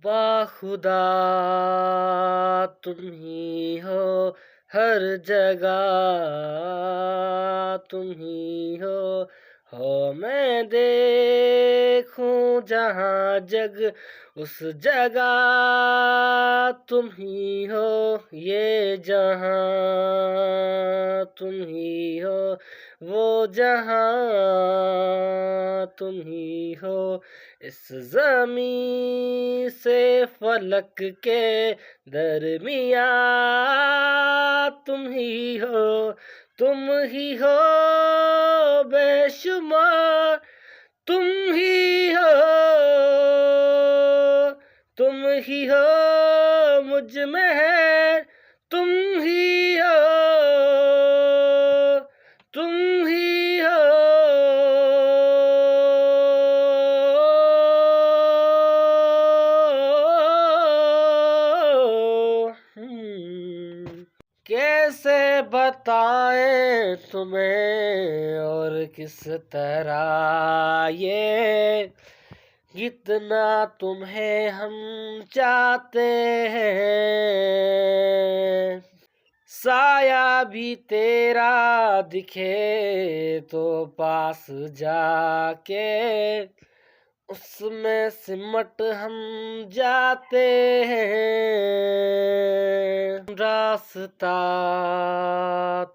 बाखुदा तुम ही हो, हर जगह तुम ही हो मैं देखूं जहाँ जग उस जगह तुम ही हो, ये जहाँ तुम ही हो, वो जहाँ तुम ही हो, इस ज़मीं से फलक के दरमियाँ तुम ही हो, तुम ही हो बेशुमार, तुम ही हो, तुम ही हो मुझ में है, तुम ही हो, तुम ही हो। कैसे बताएं तुम्हें और किस तरह ये कितना तुम्हें हम चाहते हैं, साया भी तेरा दिखे तो पास जाके उसमें सिमट हम जाते हैं, रास्ता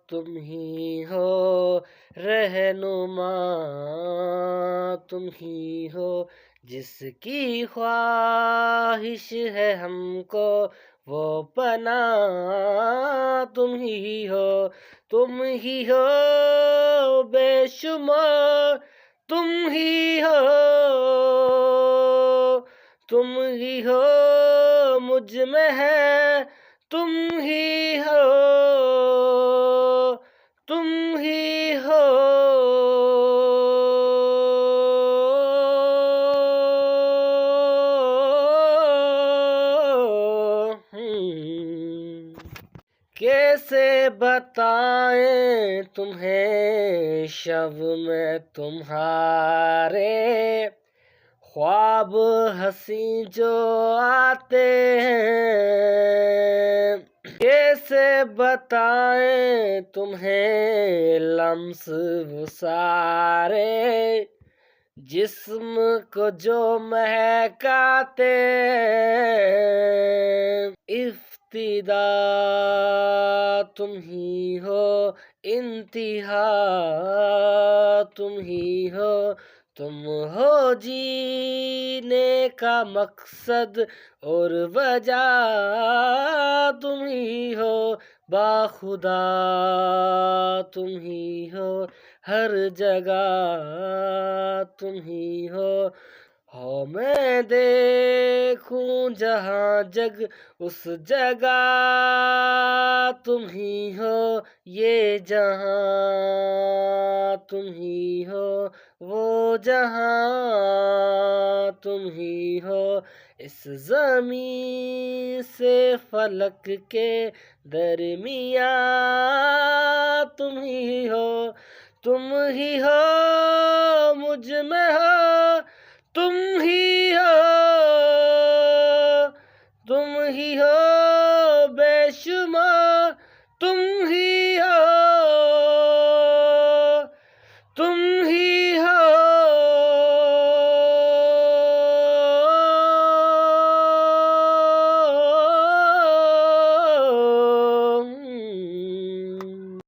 तुम ही हो, रहनुमा तुम ही हो, जिसकी ख्वाहिश है हमको वो पना तुम ही हो, तुम ही हो बेशुमार, तुम ही हो, तुम ही हो मुझ में है, तुम ही हो, तुम ही हो। कैसे बताएं तुम्हें शब में तुम्हारे ख्वाब हंसी जो आते हैं, कैसे बताएं तुम्हें लम्स वो सारे जिस्म को जो महकाते हैं, इफ्तिदा तुम ही हो, इंतिहा तुम ही हो, तुम हो जीने का मकसद और वजह तुम ही हो, बाखुदा तुम ही हो, हर जगह तुम ही हो मैं देखूं जहाँ जग उस जगह तुम ही हो, ये जहाँ तुम ही हो, वो जहाँ तुम ही हो, इस ज़मीं से फलक के दरमियाँ तुम ही हो, तुम ही हो मुझ में हो, तुम ही हो, तुम ही हो।